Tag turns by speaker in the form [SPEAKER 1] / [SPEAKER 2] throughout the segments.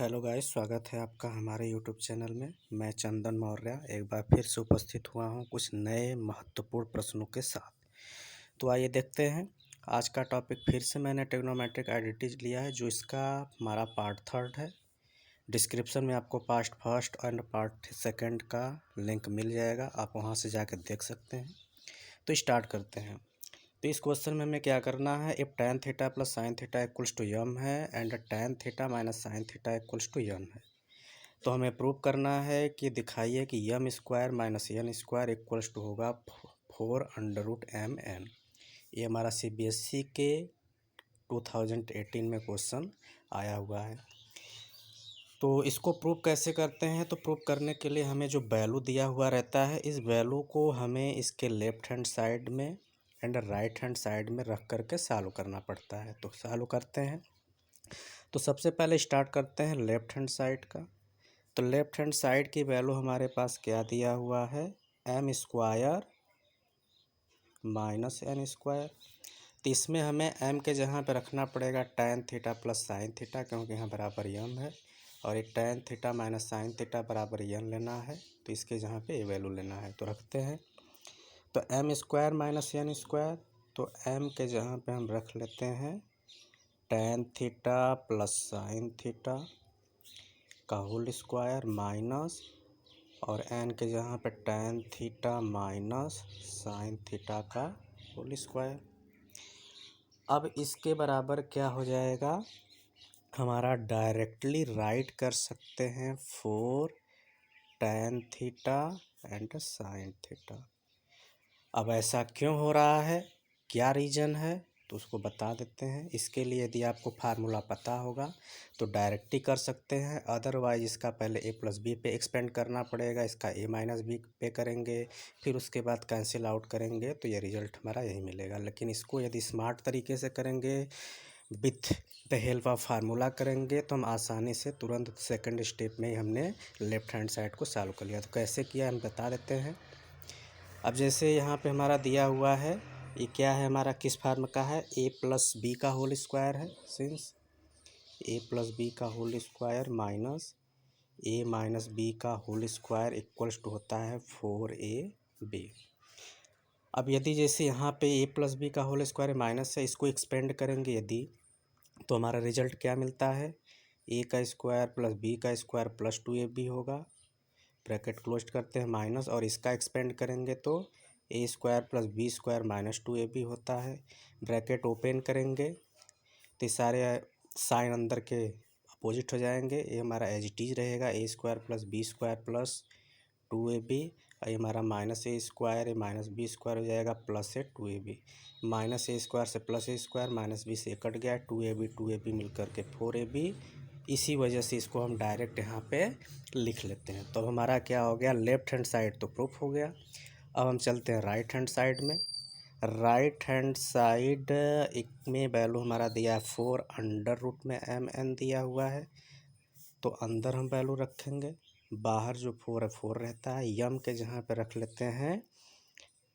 [SPEAKER 1] Hello guys, स्वागत है आपका हमारे यूट्यूब चैनल में। मैं चंदन मौर्य एक बार फिर से उपस्थित हुआ हूं कुछ नए महत्वपूर्ण प्रश्नों के साथ। तो आइए देखते हैं। आज का टॉपिक फिर से मैंने ट्रिग्नोमेट्रिक आइडेंटिटीज लिया है, जो इसका हमारा पार्ट 3 है। डिस्क्रिप्शन में आपको part first and part second का लिंक मिल जाएगा, आप वहां से जाकर देख सकते हैं। तो स्टार्ट करते हैं। तो इस क्वेश्चन में हमें क्या करना है, if tan theta plus sine theta equals to m है and tan theta minus sine theta equals to n है। तो हमें प्रूव करना है कि दिखाइए कि m square minus n square equals to होगा 4√mn। ये हमारा CBSE के 2018 में क्वेश्चन आया हुआ है। तो इसको प्रूव कैसे करते हैं, तो प्रूव करने के लिए हमें जो वैल्यू दिया हुआ रहता है, इस वैल्यू को हमें इसके लेफ्ट हैंड साइड में एंड राइट हैंड साइड में रख करके सॉल्व करना पड़ता है। तो सॉल्व करते हैं। तो सबसे पहले स्टार्ट करते हैं लेफ्ट हैंड साइड का। तो लेफ्ट हैंड साइड की वैल्यू हमारे पास क्या दिया हुआ है, M square minus N square. तो इसमें हमें एम के जगह पे रखना पड़ेगा tan theta plus sine theta, क्योंकि यहाँ बराबर यम है, और एक tan theta minus sine theta बराबर यन लेना है। तो इसके जगह पे ये वैल्यू लेना है, तो रखते हैं। तो M square minus N square, तो एम के जगह पे हम रख लेते हैं tan theta plus sine theta का होल स्क्वायर माइनस, और एन के जगह पे tan theta minus sine theta का होल स्क्वायर। अब इसके बराबर क्या हो जाएगा, हमारा डायरेक्टली राइट कर सकते हैं 4 tan theta and sine theta. अब ऐसा क्यों हो रहा है, क्या रीज़न है, तो उसको बता देते हैं। इसके लिए यदि आपको फार्मूला पता होगा तो डायरेक्ट ही कर सकते हैं, अदरवाइज इसका पहले a प्लस बी पे एक्सपेंड करना पड़ेगा, इसका a माइनस बी पे करेंगे, फिर उसके बाद कैंसिल आउट करेंगे, तो ये रिजल्ट हमारा यही मिलेगा। लेकिन इसको यदि स्मार्ट तरीके से करेंगे, with the help of formula करेंगे, तो हम आसानी से तुरंत सेकंड स्टेप में ही हमने लेफ्ट हैंड साइड को सॉल्व कर लिया। तो कैसे किया हम बता देते हैं। अब जैसे यहाँ पे हमारा दिया हुआ है, ये क्या है, हमारा किस फार्म का है, a प्लस बी का होल स्क्वायर है, सिंस a प्लस बी का whole square minus a minus B का होल स्क्वायर इक्वल्स टू होता है 4ab। अब यदि जैसे यहाँ पे a प्लस बी का होल स्क्वायर माइनस है, इसको एक्सपेंड करेंगे यदि, तो हमारा रिजल्ट क्या मिलता है, a का स्क्वायर प्लस b का स्क्वायर प्लस 2ab होगा, ब्रैकेट क्लोज करते हैं माइनस, और इसका एक्सपेंड करेंगे तो a square plus B square minus 2ab होता है, ब्रैकेट ओपन करेंगे तो सारे साइन अंदर के अपोजिट हो जाएंगे, ये हमारा एज इट इज रहेगा, a square plus B square plus 2ab, ये हमारा माइनस a स्क्वायर, ये माइनस बी स्क्वायर हो जाएगा प्लस है 2ab, माइनस a स्क्वायर से plus a square, minus B से कट गया, 2ab मिल करके 4ab। इसी वजह से इसको हम डायरेक्ट यहाँ पे लिख लेते हैं। तो हमारा क्या हो गया, लेफ्ट हैंड साइड तो प्रूफ हो गया। अब हम चलते हैं राइट हैंड साइड में। राइट हैंड साइड में वैल्यू हमारा दिया है 4 अंडर रूट में mn दिया हुआ है, तो अंदर हम वैल्यू रखेंगे, बाहर जो 4 है 4 रहता है। यम के जहाँ पे रख लेते हैं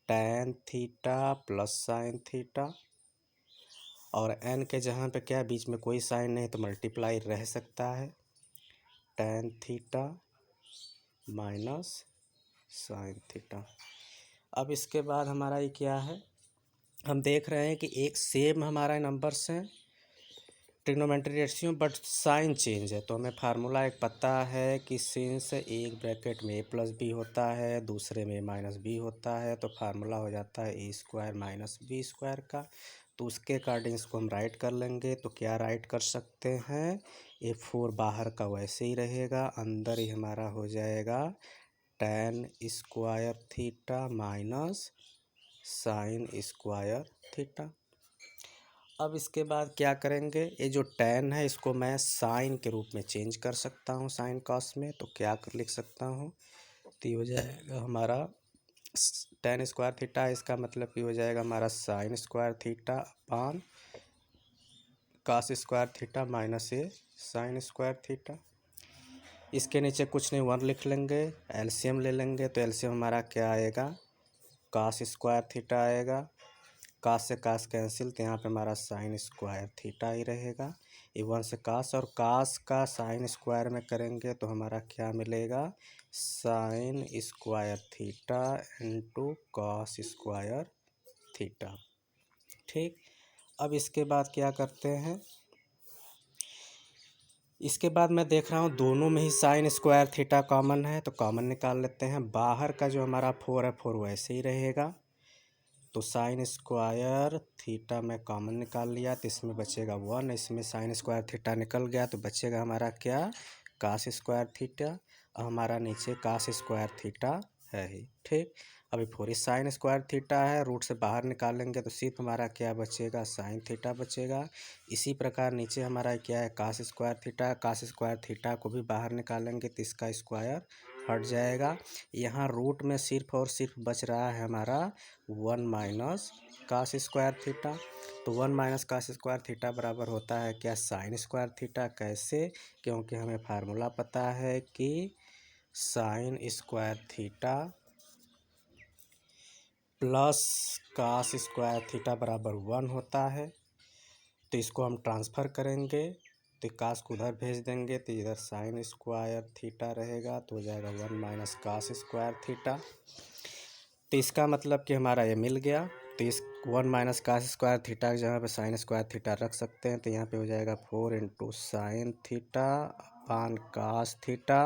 [SPEAKER 1] tan theta plus sine theta, और एन के जहाँ पे क्या, बीच में कोई साइन नहीं तो मल्टीप्लाई रह सकता है, tan theta minus sine theta. अब इसके बाद हमारा ये क्या है, हम देख रहे हैं कि एक सेम हमारा नंबर्स हैं, trigonometry ratio, but sign change है। तो हमें फार्मूला एक पता है कि सिंस एक ब्रैकेट में a प्लस बी होता है, दूसरे में माइनस बी होता है, तो फार्मूला हो जाता है a square minus B square का। तो उसके अकॉर्डिंग इसको हम राइट कर लेंगे। तो क्या राइट कर सकते हैं, ये 4 बाहर का वैसे ही रहेगा, अंदर ही हमारा हो जाएगा tan square theta minus sine square theta. अब इसके बाद क्या करेंगे, ये जो tan है इसको मैं साइन के रूप में चेंज कर सकता हूँ साइन कॉस में। तो क्या कर लिख सकता हूँ, तो ये हो जाएगा हमारा tan स्क्वायर थीटा, इसका मतलब ये हो जाएगा हमारा sine square theta upon cos square theta minus a sine square theta. इसके नीचे कुछ नहीं, 1 लिख लेंगे, एलसीएम ले लेंगे, तो एलसीएम हमारा क्या आएगा, कॉस स्क्वायर थीटा आएगा, कास से कास कैंसिल, तो यहाँ पे हमारा साइन स्क्वायर थीटा ही रहेगा। ये 1 से कास, और कास का साइन स्क्वायर में करेंगे तो हमारा क्या मिलेगा, sign square theta into cos square theta. ठीक, अब इसके बाद क्या करते हैं, इसके बाद मैं देख रहा हूँ दोनों में ही साइन स्क्वायर थीटा कॉमन है, तो कॉमन निकाल लेते हैं। बाहर का जो हमारा 4 है 4 वैसे ही रहेगा, तो साइन स्क्वायर थीटा में कॉमन निकाल लिया तो इसमें बचेगा 1, इसमें साइन स्क्वायर थीटा निकल गया तो बचेगा हमारा क्या, कास स्क्वायर थीटा, और हमारा नीचे कास स्क्वायर थीटा है ही। ठीक, अभी पूरी साइन स्क्वायर थीटा है, रूट से बाहर निकालेंगे तो सिर्फ हमारा क्या बचेगा, साइन थीटा बचेगा। इसी प्रकार नीचे हमारा क्या है, cos square theta, cos square theta को भी बाहर निकालेंगे तो इसका स्क्वायर हट जाएगा। यहाँ रूट में सिर्फ और सिर्फ बच रहा है हमारा 1 माइनस कास स्क्वायर थीटा, तो 1 माइनस कास स्क्वायर थीटा बराबर होता है क्या, साइन स्क्वायर थीटा। कैसे, क्योंकि हमें फार्मूला पता है कि sine square theta plus cos square theta बराबर 1 होता है। तो इसको हम ट्रांसफ़र करेंगे तो कास को उधर भेज देंगे तो इधर साइन स्क्वायर थीटा रहेगा, तो हो जाएगा 1 माइनस कास स्क्वायर थीटा। तो इसका मतलब कि हमारा ये मिल गया, तो इस 1 माइनस कास स्क्वायर थीटा की जगह पे साइन स्क्वायर थीटा रख सकते हैं, तो यहाँ पे हो जाएगा 4 into sine theta upon cos theta,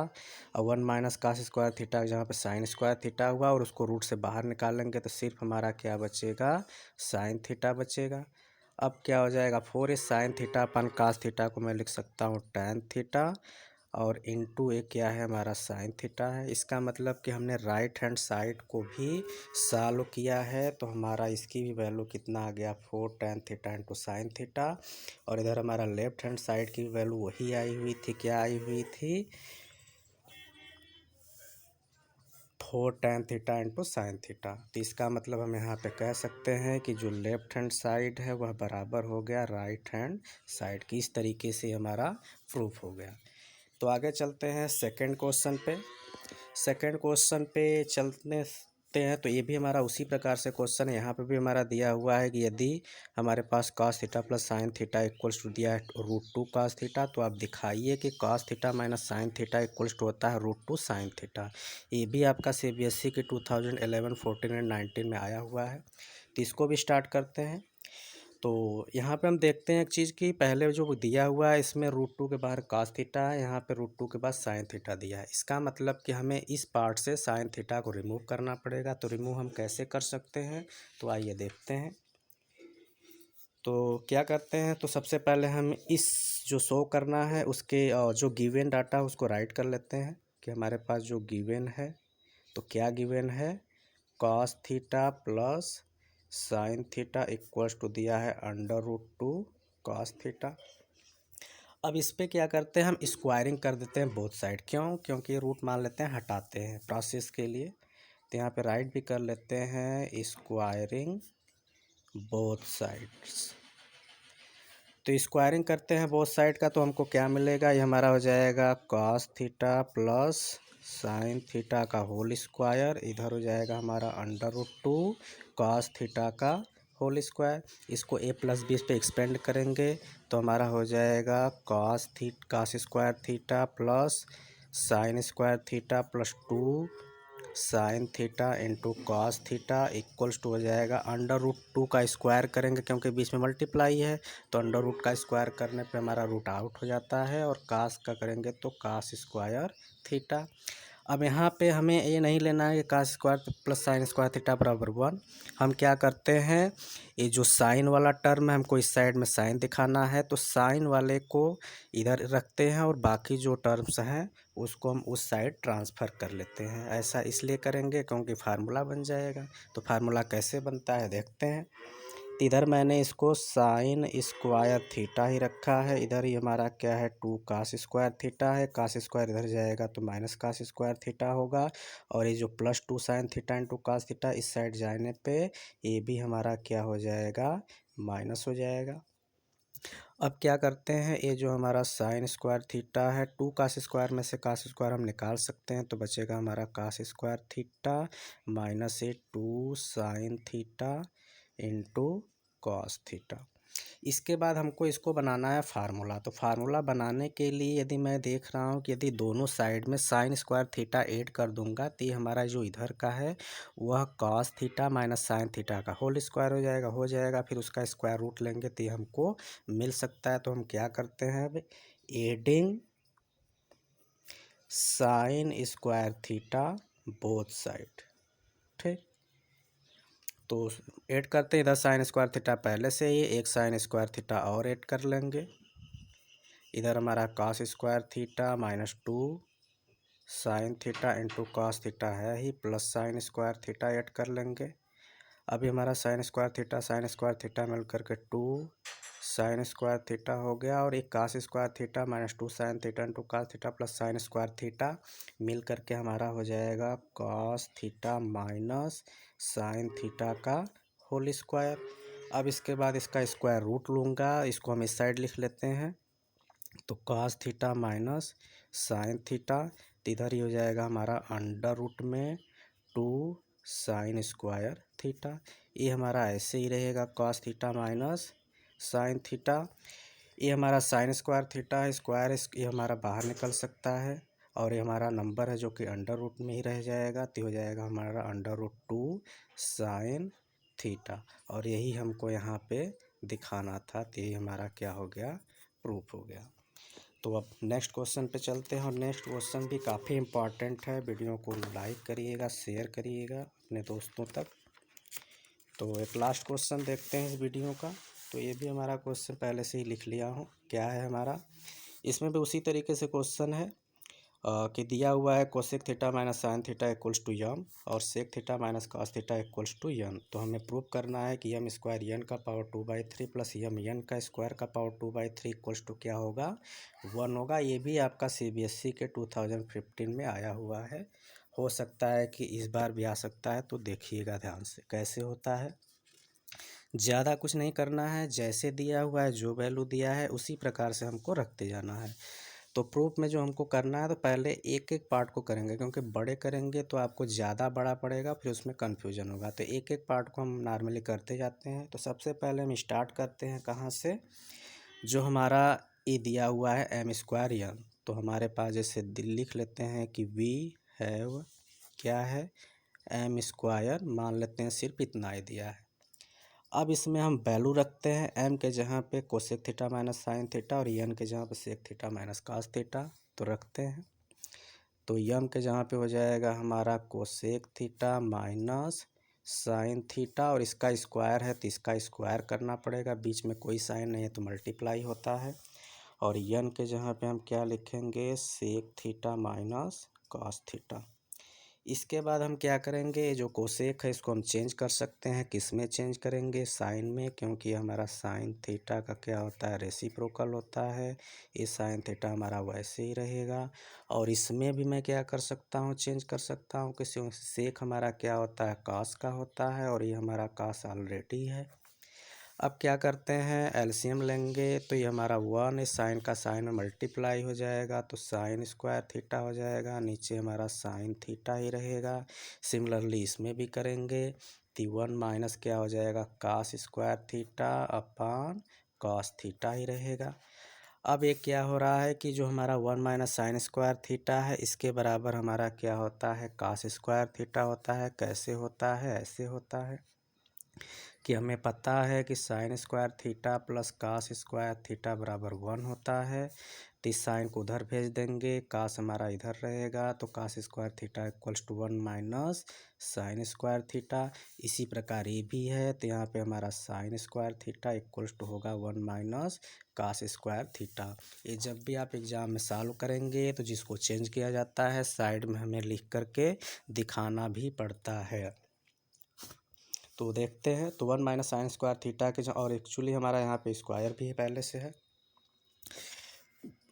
[SPEAKER 1] और 1 माइनस कास स्क्वायर थीटा की जगह पे साइन स्क्वायर थीटा हुआ, और उसको रूट से बाहर निकालेंगे तो सिर्फ हमारा क्या बचेगा, साइन थीटा बचेगा। अब क्या हो जाएगा, 4 इस साइन थीटा अपन कास थीटा को मैं लिख सकता हूँ टैन थीटा, और इनटू एक क्या है हमारा साइन थीटा है। इसका मतलब कि हमने राइट हैंड साइड को भी सॉल्व किया है, तो हमारा इसकी भी वैल्यू कितना आ गया, 4 tan theta into sine theta, और इधर हमारा लेफ्ट हैंड साइड की वैल्यू वही आई हुई थी, क्या आई हुई थी, 4 tan theta into sine theta. तो इसका मतलब हम यहाँ पे कह सकते हैं कि जो लेफ्ट हैंड साइड है वह बराबर हो गया राइट हैंड साइड की। इस तरीके से हमारा प्रूफ हो गया। तो आगे चलते हैं सेकंड क्वेश्चन पे। सेकंड क्वेश्चन पे चलते हैं तो ये भी हमारा उसी प्रकार से क्वेश्चन है। यहाँ पे भी हमारा दिया हुआ है कि यदि हमारे पास cos theta plus sine theta equals to दिया है √2 cos थीटा, तो आप दिखाइए कि cos theta minus sine theta equals to होता है √2 साइन थीटा। ये भी आपका CBSE के 2011, 14 एंड 19 में आया हुआ है। तो इसको भी स्टार्ट करते हैं। तो यहाँ पे हम देखते हैं एक चीज़ कि पहले जो दिया हुआ है इसमें √2 के बाहर cos थीटा है, यहाँ पे √2 के बाद साइन थीटा दिया है। इसका मतलब कि हमें इस पार्ट से साइन थीटा को रिमूव करना पड़ेगा। तो रिमूव हम कैसे कर सकते हैं, तो आइए देखते हैं। तो क्या करते हैं, तो सबसे पहले हम इस जो शो करना है उसके जो गिवन डाटा है उसको राइट कर लेते हैं कि हमारे पास जो गिवन है, तो क्या गिवन है, cos theta plus sine theta equals to दिया है √2 cos थीटा। अब इस पे क्या करते हैं, हम स्क्वायरिंग कर देते हैं बोथ साइड। क्यों, क्योंकि रूट मान लेते हैं हटाते हैं प्रोसेस के लिए। तो यहाँ पे राइट भी कर लेते हैं स्क्वायरिंग बोथ साइड्स। तो स्क्वायरिंग करते हैं बोथ साइड का, तो हमको क्या मिलेगा, ये हमारा हो जाएगा cos theta plus sine theta का होल स्क्वायर, इधर हो जाएगा हमारा √2 cos थीटा का होल स्क्वायर। इसको a प्लस b पे एक्सपेंड करेंगे तो हमारा हो जाएगा cos square theta plus sine square theta plus 2 sine theta into cos theta equals to हो जाएगा √2 का स्क्वायर करेंगे, क्योंकि बीच में मल्टीप्लाई है तो √2 का स्क्वायर करने पे हमारा रूट आउट हो जाता है, और कास का करेंगे तो कास स्क्वायर थीटा। अब यहाँ पे हमें ये नहीं लेना है कि cos square plus sine square theta बराबर 1। हम क्या करते हैं, ये जो साइन वाला टर्म है हमको इस साइड में साइन दिखाना है, तो साइन वाले को इधर रखते हैं और बाकी जो टर्म्स हैं उसको हम उस साइड ट्रांसफ़र कर लेते हैं। ऐसा इसलिए करेंगे क्योंकि फार्मूला बन जाएगा। तो फार्मूला कैसे बनता है देखते हैं। तो इधर मैंने इसको साइन स्क्वायर थीटा ही रखा है, इधर ही हमारा क्या है 2 कास स्क्वायर थीटा है, कास स्क्वायर इधर जाएगा तो माइनस कास स्क्वायर थीटा होगा, और ये जो plus 2 sine theta into cos theta इस साइड जाने पे ये भी हमारा क्या हो जाएगा, माइनस हो जाएगा। अब क्या करते हैं, ये जो हमारा साइन स्क्वायर थीटा है 2 कास स्क्वायर में से कास स्क्वायर हम निकाल सकते हैं, तो बचेगा हमारा cos square theta minus 2 sine theta into cos theta. इसके बाद हमको इसको बनाना है फार्मूला। तो फार्मूला बनाने के लिए यदि मैं देख रहा हूँ कि यदि दोनों साइड में साइन स्क्वायर थीटा ऐड कर दूंगा तो ये हमारा जो इधर का है वह cos theta minus sine theta का होल स्क्वायर हो जाएगा। फिर उसका स्क्वायर रूट लेंगे तो ये हमको मिल सकता है। तो हम क्या करते हैं अब, adding sign square theta both side. ठीक, तो ऐड करते हैं। इधर साइन स्क्वायर थीटा पहले से ही, एक साइन स्क्वायर थीटा और ऐड कर लेंगे। इधर हमारा cos square theta minus 2 sine theta into cos theta है ही, plus sine square theta add कर लेंगे। अभी हमारा साइन स्क्वायर थीटा मिल करके 2 साइन स्क्वायर थीटा हो गया, और एक cos square theta minus 2 sine theta into cos theta plus sine square theta मिल करके हमारा हो जाएगा cos theta minus sine theta का होल स्क्वायर। अब इसके बाद इसका स्क्वायर रूट लूँगा, इसको हम इस साइड लिख लेते हैं। तो cos theta minus sine theta, तो इधर ही हो जाएगा हमारा अंडर रूट में 2 साइन स्क्वायर थीटा। ये हमारा ऐसे ही रहेगा, cos theta minus sine theta. ये हमारा साइन स्क्वायर थीटा है, स्क्वायर ये हमारा बाहर निकल सकता है, और ये हमारा नंबर है जो कि अंडर रूट में ही रह जाएगा। तो हो जाएगा हमारा अंडर रूट 2 साइन थीटा, और यही हमको यहाँ पे दिखाना था। तो यही हमारा क्या हो गया, प्रूफ हो गया। तो अब नेक्स्ट क्वेश्चन पे चलते हैं, और नेक्स्ट क्वेश्चन भी काफ़ी इम्पॉर्टेंट है। वीडियो को लाइक करिएगा, शेयर करिएगा अपने दोस्तों तक। तो एक लास्ट क्वेश्चन देखते हैं इस वीडियो का। तो ये भी हमारा क्वेश्चन पहले से ही लिख लिया हूँ, क्या है हमारा, इसमें भी उसी तरीके से क्वेश्चन है कि दिया हुआ है cosec theta minus sine theta equals to m, और sec theta minus cos theta equals to n. तो हमें प्रूव करना है कि यम स्क्वायर यन का पावर 2/3 प्लस यम यन का स्क्वायर का पावर 2/3 इक्वल्स टू क्या होगा, 1 होगा। ये भी आपका CBSE के 2015 में आया हुआ है, हो सकता है कि इस बार भी आ सकता है। तो देखिएगा ध्यान से कैसे होता है। ज़्यादा कुछ नहीं करना है, जैसे दिया हुआ है जो वैल्यू दिया है उसी प्रकार से हमको रखते जाना है। तो प्रूफ में जो हमको करना है, तो पहले एक एक पार्ट को करेंगे, क्योंकि बड़े करेंगे तो आपको ज़्यादा बड़ा पड़ेगा, फिर उसमें कन्फ्यूजन होगा। तो एक एक पार्ट को हम नॉर्मली करते जाते हैं। तो सबसे पहले हम स्टार्ट करते हैं कहाँ से, जो हमारा ये दिया हुआ है एम स्क्वायर यन। तो हमारे पास जैसे लिख लेते हैं कि वी हैव क्या है, एम स्क्वायर, मान लेते हैं सिर्फ इतना ही दिया है। अब इसमें हम वैल्यू रखते हैं, एम के जगह पे cosec theta minus sine theta, और एन के जगह पे sec theta minus cos theta. तो रखते हैं, तो एम के जगह पे हो जाएगा हमारा cosec theta minus sine theta, और इसका स्क्वायर है तो इसका स्क्वायर करना पड़ेगा, बीच में कोई साइन नहीं है तो मल्टीप्लाई होता है। और एन के जगह पे हम क्या लिखेंगे, sec theta minus cos theta. इसके बाद हम क्या करेंगे, जो कोसेक है इसको हम चेंज कर सकते हैं। किस में चेंज करेंगे, साइन में, क्योंकि हमारा साइन थीटा का क्या होता है, रेसिप्रोकल होता है। ये साइन थीटा हमारा वैसे ही रहेगा। और इसमें भी मैं क्या कर सकता हूँ, चेंज कर सकता हूँ, कि सेक हमारा क्या होता है, कास का होता है, और ये हमारा कास ऑलरेडी है। अब क्या करते हैं, एलसीएम लेंगे। तो ये हमारा 1 है, साइन का साइन में मल्टीप्लाई हो जाएगा, तो साइन स्क्वायर थीटा हो जाएगा, नीचे हमारा साइन थीटा ही रहेगा। सिमिलरली इसमें भी करेंगे, तो 1 माइनस क्या हो जाएगा, cos square theta upon cos theta ही रहेगा। अब ये क्या हो रहा है कि जो हमारा 1 माइनस साइन स्क्वायर थीटा है, इसके बराबर हमारा क्या होता है, कास स्क्वायर थीटा होता है। कैसे होता है, ऐसे होता है कि हमें पता है कि sine square theta plus cos square theta बराबर 1 होता है। तो इस साइन को उधर भेज देंगे, कास हमारा इधर रहेगा, तो cos square theta equals to 1 minus sine square theta. इसी प्रकार ये भी है, तो यहाँ पे हमारा sine square theta equals to होगा 1 माइनस कास स्क्वायर थीटा। ये जब भी आप एग्जाम में सॉल्व करेंगे तो जिसको चेंज किया जाता है साइड में हमें लिख करके दिखाना भी पड़ता है। तो देखते हैं, तो 1 माइनस साइन स्क्वायर थीटा के, और एक्चुअली हमारा यहाँ पे स्क्वायर भी है पहले से है,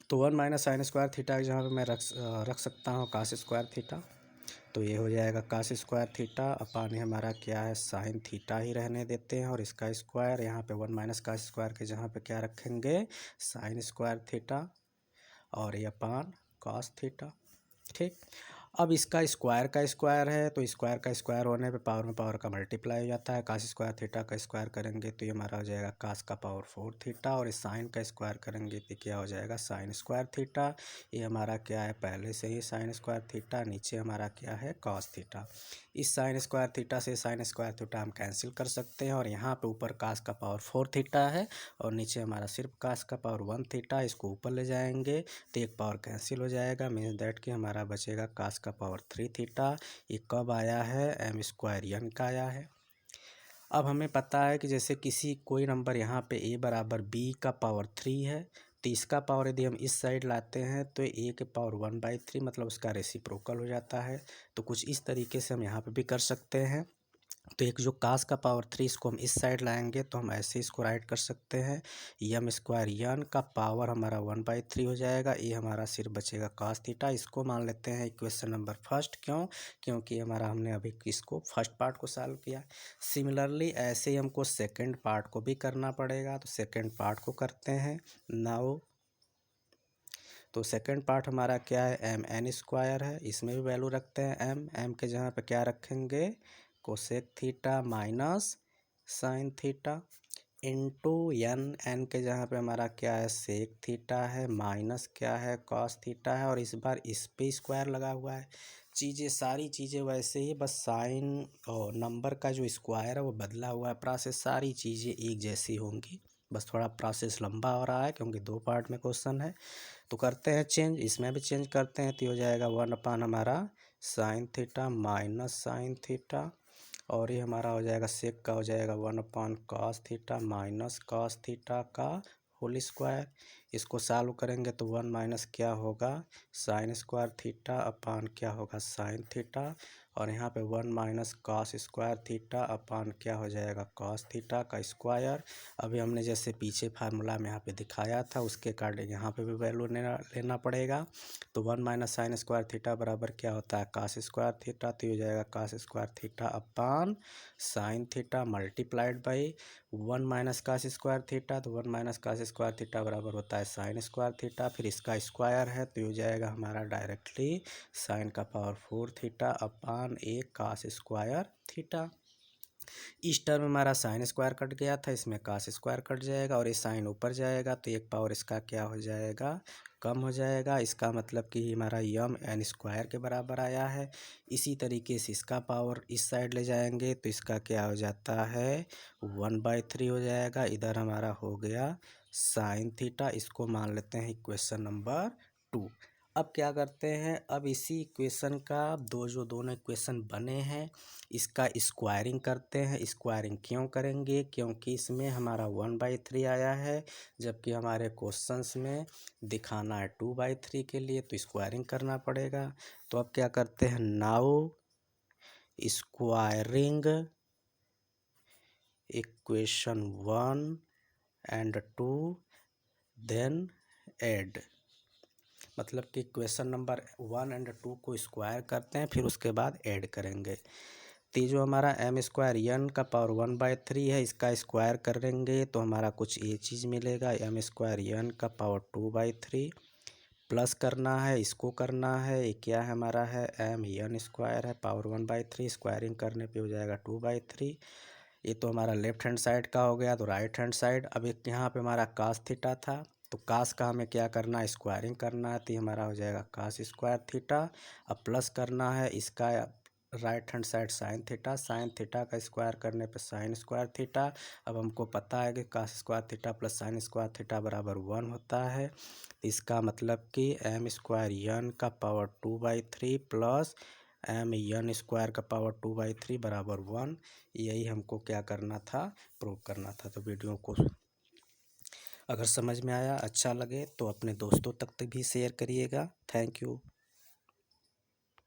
[SPEAKER 1] तो 1 माइनस साइन स्क्वायर थीटा के जहाँ पे मैं रख सकता हूँ कास स्क्वायर थीटा। तो ये हो जाएगा कास स्क्वायर थीटा अपान ये हमारा क्या है, साइन थीटा ही रहने देते हैं, और इसका स्क्वायर यहाँ पे 1 माइनस कास स्क्वायर के जहाँ पे क्या रखेंगे, साइन स्क्वायर थीटा, और ये अपान कॉस थीटा। ठीक, अब इसका स्क्वायर का स्क्वायर है, तो स्क्वायर का स्क्वायर होने पे पावर में पावर का मल्टीप्लाई हो जाता है। कास स्क्वायर थीटा का स्क्वायर करेंगे तो ये हमारा हो जाएगा कास का पावर 4 थीटा, और इस साइन का स्क्वायर करेंगे तो क्या हो जाएगा साइन स्क्वायर थीटा। ये हमारा क्या है पहले से ही साइन स्क्वायर थीटा, नीचे हमारा क्या है कॉस थीटा। इस साइन स्क्वायर थीटा से साइन स्क्वायर थीटा हम कैंसिल कर सकते हैं, और यहाँ पे ऊपर कास का पावर 4 थीटा है और नीचे हमारा सिर्फ कास का पावर 1 थीटा। इसको ऊपर ले जाएंगे तो एक पावर कैंसिल हो जाएगा, मीन्स दैट कि हमारा बचेगा कास का पावर 3 थीटा। ये कब आया है एम स्क्वायर यन का आया है। अब हमें पता है कि जैसे किसी कोई नंबर यहाँ पे a बराबर b का पावर 3 है, तो इसका पावर यदि हम इस साइड लाते हैं तो a के पावर 1/3 मतलब उसका रेसिप्रोकल हो जाता है। तो कुछ इस तरीके से हम यहाँ पे भी कर सकते हैं। तो एक जो कास का पावर 3 इसको हम इस साइड लाएंगे तो हम ऐसे इसको राइट कर सकते हैं, यम स्क्वायर यन का पावर हमारा 1/3 हो जाएगा। ये हमारा सिर्फ बचेगा कास थीटा। इसको मान लेते हैं इक्वेशन नंबर फर्स्ट। क्यों? क्योंकि हमारा हमने अभी इसको फर्स्ट पार्ट को सॉल्व किया। सिमिलरली ऐसे ही हमको सेकेंड पार्ट को भी करना पड़ेगा, तो सेकेंड पार्ट को करते हैं नाउ। तो सेकेंड पार्ट हमारा क्या है एम एन स्क्वायर है, इसमें भी वैल्यू रखते हैं एम के जगह पे क्या रखेंगे cosec theta minus sine theta into N के जहाँ पे हमारा क्या है सेक थीटा है माइनस क्या है कॉस थीटा है, और इस बार इस पे स्क्वायर लगा हुआ है। चीज़ें सारी चीज़ें वैसे ही, बस साइन और नंबर का जो स्क्वायर है वो बदला हुआ है। प्रोसेस सारी चीज़ें एक जैसी होंगी, बस थोड़ा प्रोसेस लंबा हो रहा है क्योंकि दो पार्ट में क्वेश्चन है। तो करते हैं चेंज, इसमें भी चेंज करते हैं तो हो जाएगा 1/, हमारा sine theta minus sine theta, और ये हमारा हो जाएगा सेक का हो जाएगा 1/, cos theta minus cos theta का होल स्क्वायर। इसको सॉल्व करेंगे तो 1 माइनस क्या होगा साइन स्क्वायर थीटा अपान क्या होगा साइन थीटा, और यहाँ पे 1 माइनस कॉस स्क्वायर थीटा अपान क्या हो जाएगा कॉस थीटा का स्क्वायर। अभी हमने जैसे पीछे फार्मूला में यहाँ पे दिखाया था उसके अकॉर्डिंग यहाँ पे भी वैल्यू लेना पड़ेगा। तो 1 माइनस साइन स्क्वायर थीटा बराबर क्या होता है कास स्क्वायर थीटा, तो ये हो जाएगा cos square theta upon sine theta multiplied by 1 minus cos square theta, तो 1 माइनस कास स्क्वायर थीटा बराबर होता है साइन स्क्वायर थीटा, फिर इसका स्क्वायर है तो ये हो जाएगा हमारा डायरेक्टली साइन का पावर 4 थीटा अपान एक कास स्क्वायर थीटा। इस टर्म हमारा साइन स्क्वायर कट गया था, इसमें कास स्क्वायर कट जाएगा, और ये साइन ऊपर जाएगा तो एक पावर इसका क्या हो जाएगा कम हो जाएगा। इसका मतलब कि हमारा यम एन स्क्वायर के बराबर आया है। इसी तरीके से इसका पावर इस साइड ले जाएंगे तो इसका क्या हो जाता है 1/3 हो जाएगा। इधर हमारा हो गया साइन थीटा, इसको मान लेते हैं इक्वेशन नंबर 2। अब क्या करते हैं, अब इसी इक्वेशन का दोनों इक्वेशन बने हैं इसका स्क्वायरिंग करते हैं। स्क्वायरिंग क्यों करेंगे, क्योंकि इसमें हमारा 1/3 आया है, जबकि हमारे क्वेश्चंस में दिखाना है 2/3 के लिए, तो स्क्वायरिंग करना पड़ेगा। तो अब क्या करते हैं now squaring equation 1 and 2 then add, मतलब कि क्वेश्चन नंबर 1 एंड 2 को स्क्वायर करते हैं फिर उसके बाद ऐड करेंगे। तो जो हमारा एम स्क्वायर यन का पावर 1/3 है इसका स्क्वायर करेंगे तो हमारा कुछ ये चीज़ मिलेगा एम स्क्वायर यन का पावर 2/3 प्लस करना है, इसको करना है, ये क्या है हमारा है एम यन स्क्वायर है पावर 1/3, स्क्वायरिंग करने पे हो जाएगा 2/3। ये तो हमारा लेफ्ट हैंड साइड का हो गया। तो राइट हैंड साइड अब एक यहाँ पे हमारा कास थीटा था, तो कास का हमें क्या करना है स्क्वायरिंग करना है, तो ये हमारा हो जाएगा कास स्क्वायर थीटा। अब प्लस करना है इसका right hand side sign theta का स्क्वायर करने पे साइन स्क्वायर थीटा। अब हमको पता है कि cos square theta plus sine square theta बराबर 1 होता है। इसका मतलब कि एम स्क्वायर यन का पावर 2/3 प्लस एम यन स्क्वायर का पावर 2/3 बराबर 1। यही हमको क्या करना था प्रूव करना था। तो वीडियो को अगर समझ में आया अच्छा लगे तो अपने दोस्तों तक भी शेयर करिएगा। Thank you.